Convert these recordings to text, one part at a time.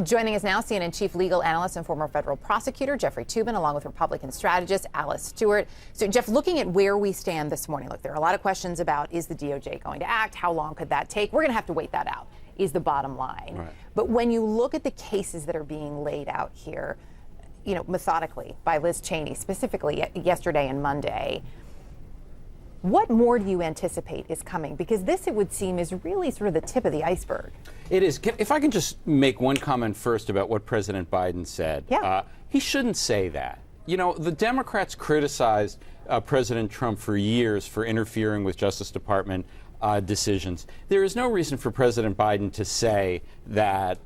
Joining us now, CNN chief legal analyst and former federal prosecutor Jeffrey Toobin, along with Republican strategist Alice Stewart. So, Jeff, looking at where we stand this morning, look, there are a lot of questions about, is the DOJ going to act? How long could that take? We're going to have to wait that out, is the bottom line. Right. But when you look at the cases that are being laid out here, methodically by Liz Cheney, specifically yesterday and Monday, what more do you anticipate is coming? Because this, it would seem, is really sort of the tip of the iceberg. It is. If I can just make one comment first about what President Biden said. Yeah. He shouldn't say that. The Democrats criticized President Trump for years for interfering with Justice Department decisions. There is no reason for President Biden to say that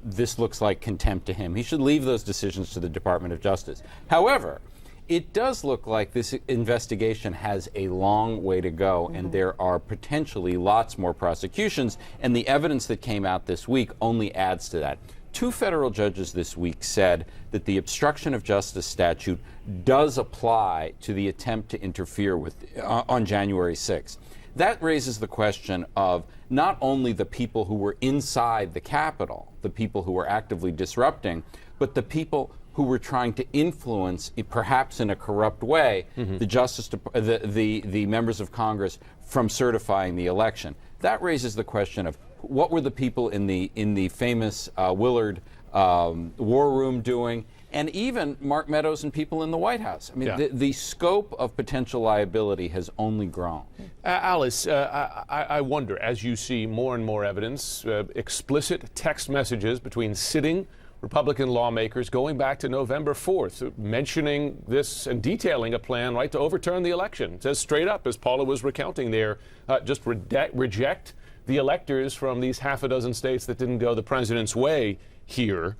this looks like contempt to him. He should leave those decisions to the Department of Justice. However, it does look like this investigation has a long way to go, and there are potentially lots more prosecutions, and the evidence that came out this week only adds to that. 2 federal judges this week said that the obstruction of justice statute does apply to the attempt to interfere with on January 6th. That raises the question of not only the people who were inside the Capitol, the people who were actively disrupting, but the people who were trying to influence, perhaps in a corrupt way, the members of Congress from certifying the election. That raises the question of what were the people in the famous Willard war room doing, and even Mark Meadows and people in the White House. I mean, the scope of potential liability has only grown. Alice, I wonder, as you see more and more evidence, explicit text messages between sitting Republican lawmakers going back to November 4th, mentioning this and detailing a plan, right, to overturn the election. It says straight up, as Paula was recounting there, just reject the electors from these half a dozen states that didn't go the president's way here.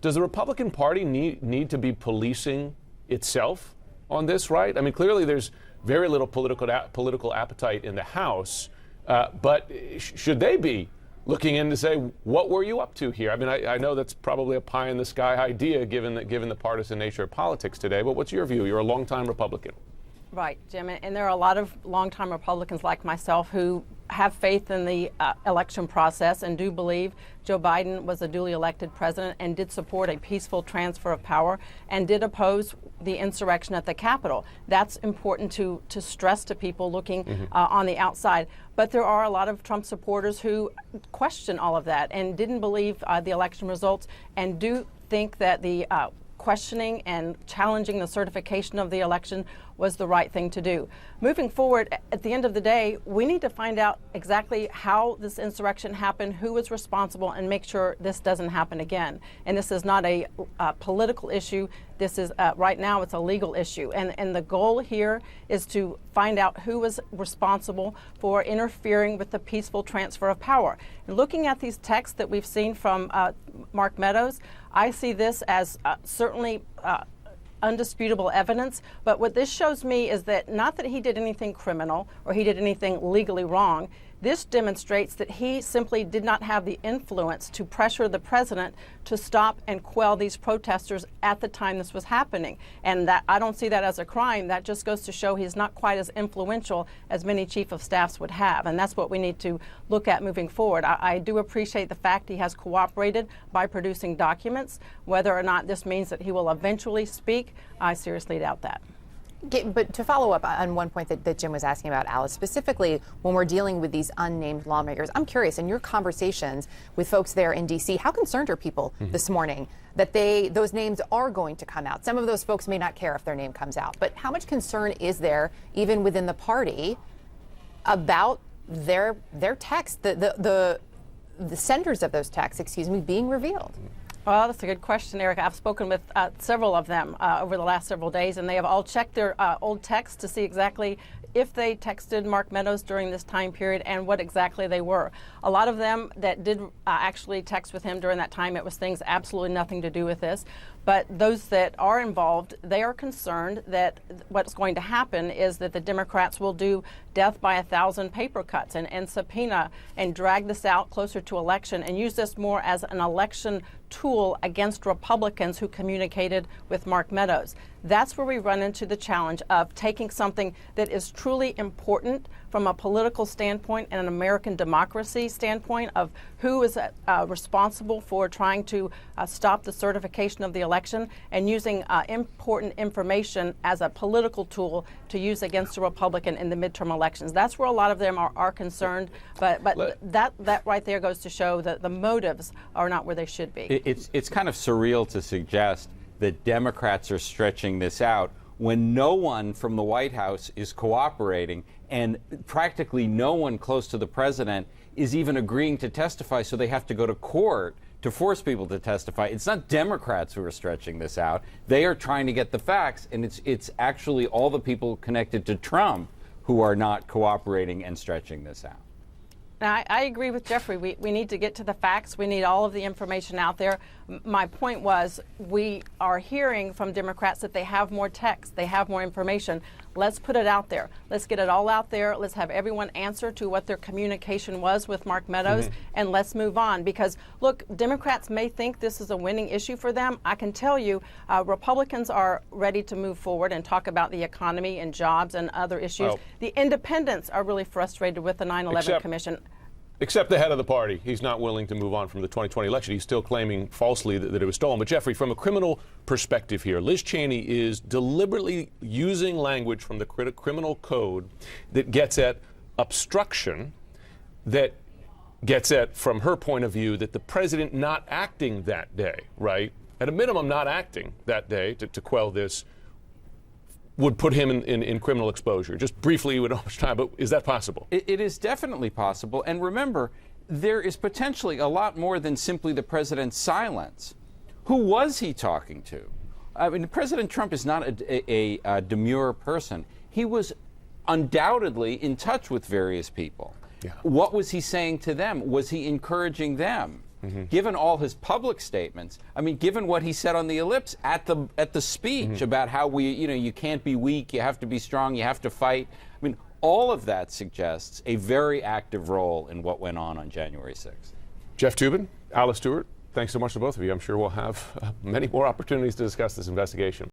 Does the Republican Party need to be policing itself on this, right? I mean, clearly there's very little political appetite in the House, but should they be looking in to say, what were you up to here? I mean, I know that's probably a pie-in-the-sky idea given the partisan nature of politics today, but what's your view? You're a longtime Republican. Right, Jim, and there are a lot of longtime Republicans like myself who have faith in the election process and do believe Joe Biden was a duly elected president and did support a peaceful transfer of power and did oppose the insurrection at the Capitol. That's important to stress to people looking on the outside. But there are a lot of Trump supporters who question all of that and didn't believe the election results and do think that the questioning and challenging the certification of the election was the right thing to do. Moving forward, at the end of the day, we need to find out exactly how this insurrection happened, who was responsible, and make sure this doesn't happen again. And this is not a political issue. This is, right now, it's a legal issue. And the goal here is to find out who was responsible for interfering with the peaceful transfer of power. And looking at these texts that we've seen from Mark Meadows, I see this as certainly undisputable evidence, but what this shows me is that not that he did anything criminal or he did anything legally wrong. This demonstrates that he simply did not have the influence to pressure the president to stop and quell these protesters at the time this was happening. And that I don't see that as a crime. That just goes to show he's not quite as influential as many chief of staffs would have. And that's what we need to look at moving forward. I do appreciate the fact he has cooperated by producing documents. Whether or not this means that he will eventually speak, I seriously doubt that. But to follow up on one point that Jim was asking about, Alice, specifically when we're dealing with these unnamed lawmakers, I'm curious, in your conversations with folks there in D.C., how concerned are people this morning that those names are going to come out? Some of those folks may not care if their name comes out, but how much concern is there, even within the party, about their text, the senders of those texts, being revealed? Well, that's a good question, Eric. I've spoken with several of them over the last several days, and they have all checked their old texts to see exactly if they texted Mark Meadows during this time period and what exactly they were. A lot of them that did actually text with him during that time, it was things absolutely nothing to do with this. But those that are involved, they are concerned that what's going to happen is that the Democrats will do death by 1,000 paper cuts and subpoena and drag this out closer to election and use this more as an election tool against Republicans who communicated with Mark Meadows. That's where we run into the challenge of taking something that is truly important from a political standpoint and an American democracy standpoint of who is responsible for trying to stop the certification of the election and using important information as a political tool to use against a Republican in the midterm elections. That's where a lot of them are concerned, but that right there goes to show that the motives are not where they should be. It's kind of surreal to suggest that Democrats are stretching this out when no one from the White House is cooperating and practically no one close to the president is even agreeing to testify, so they have to go to court to force people to testify. It's not Democrats who are stretching this out. They are trying to get the facts, and it's actually all the people connected to Trump who are not cooperating and stretching this out. Now, I agree with Jeffrey. We need to get to the facts. We need all of the information out there. My point was we are hearing from Democrats that they have more text, they have more information. Let's put it out there. Let's get it all out there. Let's have everyone answer to what their communication was with Mark Meadows, and let's move on. Because, look, Democrats may think this is a winning issue for them. I can tell you Republicans are ready to move forward and talk about the economy and jobs and other issues. Well, the independents are really frustrated with the 9/11 Commission. Except the head of the party. He's not willing to move on from the 2020 election. He's still claiming falsely that it was stolen. But Jeffrey, from a criminal perspective here, Liz Cheney is deliberately using language from the criminal code that gets at obstruction, that gets at, from her point of view, that the president not acting that day, right? At a minimum, not acting that day to quell this would put him in criminal exposure. Just briefly, with how much time, but is that possible? It is definitely possible. And remember, there is potentially a lot more than simply the president's silence. Who was he talking to? I mean, President Trump is not a demure person. He was undoubtedly in touch with various people. Yeah. What was he saying to them? Was he encouraging them? Given all his public statements, I mean, given what he said on the ellipse at the speech about how you can't be weak, you have to be strong, you have to fight. I mean, all of that suggests a very active role in what went on January 6th. Jeff Toobin, Alice Stewart, thanks so much to both of you. I'm sure we'll have many more opportunities to discuss this investigation.